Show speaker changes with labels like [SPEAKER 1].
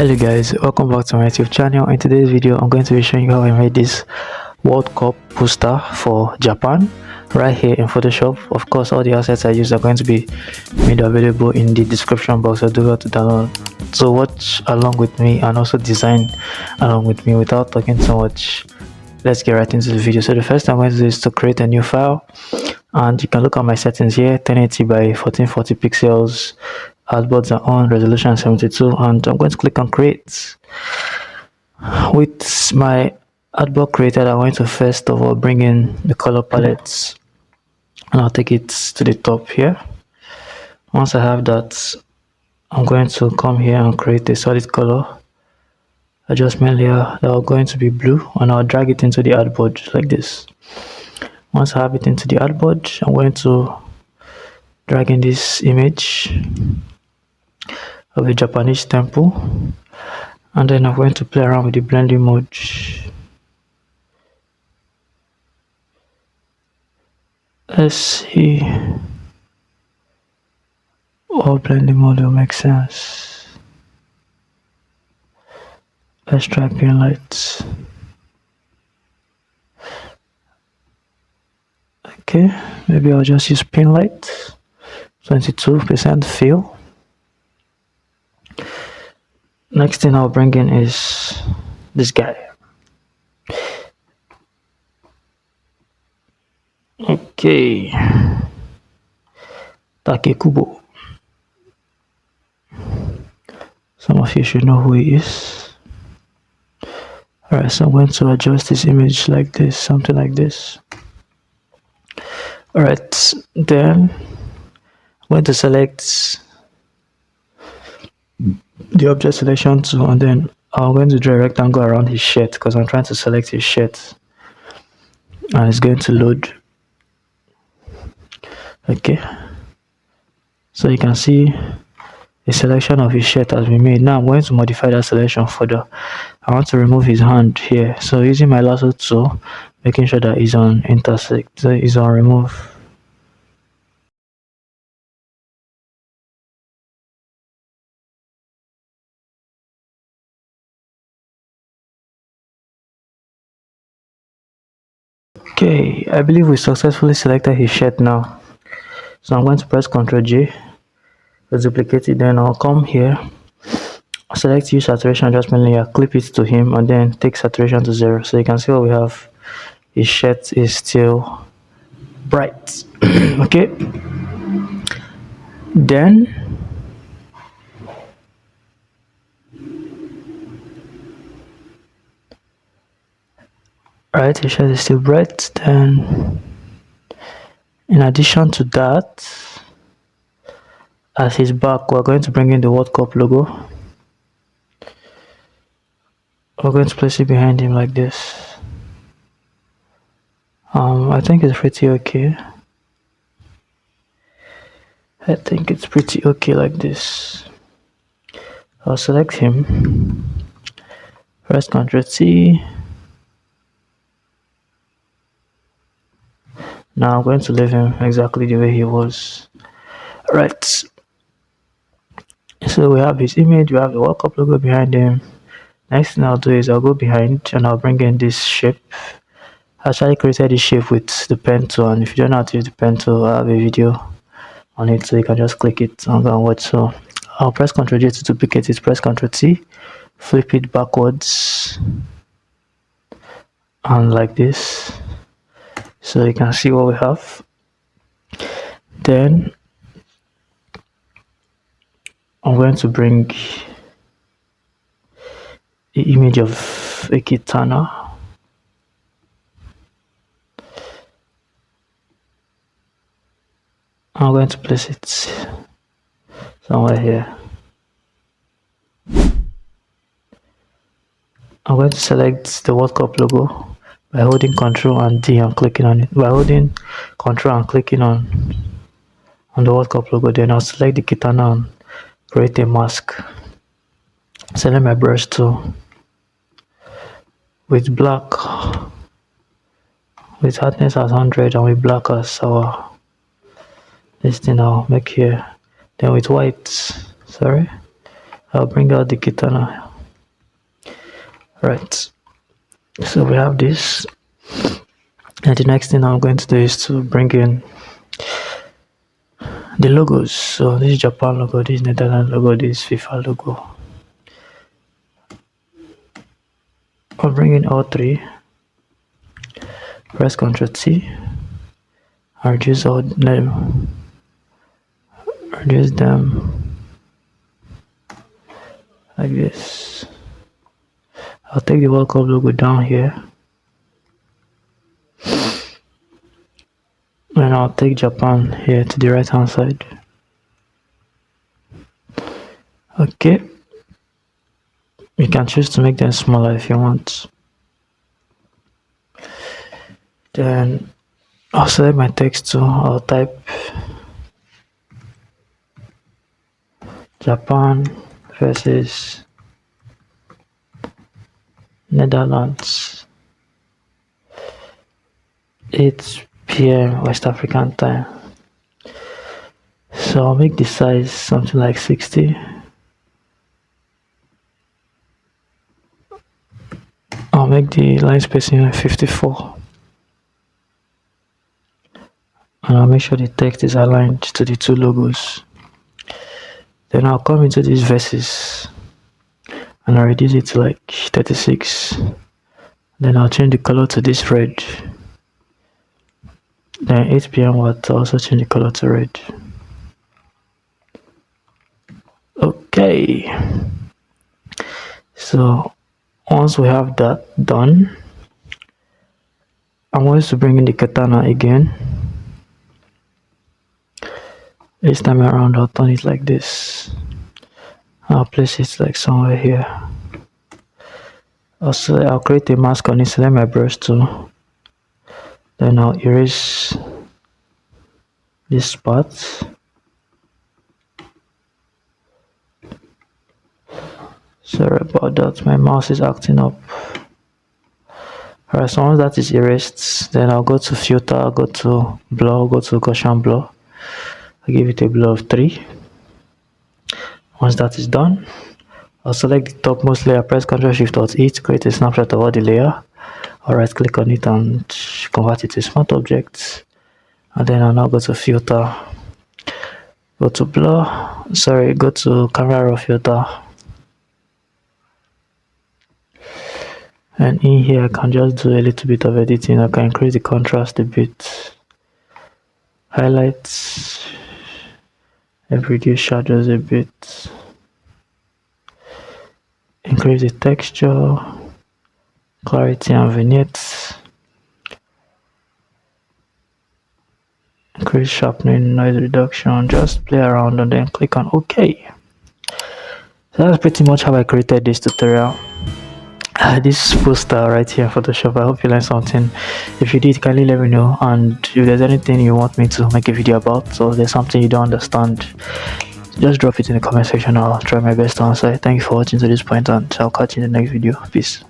[SPEAKER 1] Hello guys, welcome back to my YouTube channel. In today's video I'm going to be showing you how I made this World Cup poster for Japan right here in Photoshop. Of course, all the assets I use are going to be made available in the description box, so do not to download. So watch along with me and also design along with me without talking too much. Let's get right into the video. So the first thing I'm going to do is to create a new file, and you can look at my settings here: 1080 by 1440 pixels, artboards are on, resolution 72, and I'm going to click on create. With my artboard created, I'm going to first of all bring in the color palettes, and I'll take it to the top here. Once I have that, I'm going to come here and create a solid color adjustment layer that are going to be blue, and I'll drag it into the artboard just like this. Once I have it into the artboard, I'm going to drag in this image of a Japanese temple, and then I'm going to play around with the blending mode. Let's see what blending mode will make sense. Let's try pin lights. Okay, maybe I'll just use pin light. 22% fill. Next thing I'll bring in is this guy. Okay, Takekubo. Some of you should know who he is. Alright, so I'm going to adjust this image like this, something like this. Alright, then I'm going to select the object selection tool, and then I'm going to draw a rectangle around his shirt because I'm trying to select his shirt, and it's going to load. Okay, so you can see a selection of his shirt has been made. Now I'm going to modify that selection further. I want to remove his hand here, so using my lasso tool, making sure that he's on intersect, so he's on remove. Okay, I believe we successfully selected his shirt now. So I'm going to press Ctrl J, duplicate it, then I'll come here, select use saturation adjustment layer, clip it to him, and then take saturation to 0. So you can see what we have. His shirt is still bright. Okay, then right, his shirt is still bright. Then in addition to that, as his back, we're going to bring in the World Cup logo. We're going to place it behind him like this. I think it's pretty okay. I think it's pretty okay like this. I'll select him, press Ctrl T. Now I'm going to leave him exactly the way he was. Right, so we have his image, we have the World Cup logo behind him. Next thing I'll do is I'll go behind and I'll bring in this shape. I actually created this shape with the pen tool, and if you don't know how to use the pen tool, I have a video on it, so you can just click it and go and watch. So I'll press Ctrl J to duplicate it, press Ctrl T, flip it backwards, and like this, so you can see what we have. Then I'm going to bring the image of a katana. I'm going to place it somewhere here. I'm going to select the World Cup logo by holding Ctrl and D and clicking on it. By holding Ctrl and clicking on the World Cup logo, then I'll select the katana and create a mask. Select my brush tool with black, with hardness as 100, and with black as our this thing I'll make here. Then with white, I'll bring out the katana Right, so we have this, and the next thing I'm going to do is to bring in the logos. So this is Japan logo, this is Netherlands logo, this is FIFA logo. I'll bring in all three, press Ctrl T, I'll reduce all them, reduce them like this. I'll take the World Cup logo down here, and I'll take Japan here to the right hand side. Okay, you can choose to make them smaller if you want. Then I'll select my text tool, I'll type Japan versus Netherlands, 8 p.m. West African time. So I'll make the size something like 60. I'll make the line spacing like 54. And I'll make sure the text is aligned to the two logos. Then I'll come into these verses and I'll reduce it to like 36. Then I'll change the color to this red. Then 8 p.m. I'll also change the color to red. Okay, so once we have that done, I'm going to bring in the katana again. This time around I'll turn it like this. I'll place it like somewhere here. Also, I'll create a mask on it, select my brush tool. Then I'll erase this spot. Sorry about that, my mouse is acting up. Alright, so once that is erased, then I'll go to filter, I'll go to blur, go to Gaussian blur. I'll give it a blur of 3. Once that is done, I'll select the topmost layer, press Ctrl Shift Alt E to create a snapshot of all the layer. I'll right click on it and convert it to smart object. And then I'll now go to filter, go to blur, go to camera raw filter. And in here I can just do a little bit of editing. I can increase the contrast a bit, highlights, and reduce shadows a bit, increase the texture, clarity and vignettes, increase sharpening, noise reduction. Just play around and then click on OK. So that's pretty much how I created this tutorial. This poster right here in Photoshop. I hope you learned something. If you did, kindly let me know, and if there's anything you want me to make a video about, or there's something you don't understand, just drop it in the comment section. I'll try my best to answer. Thank you for watching to this point, and I'll catch you in the next video. Peace.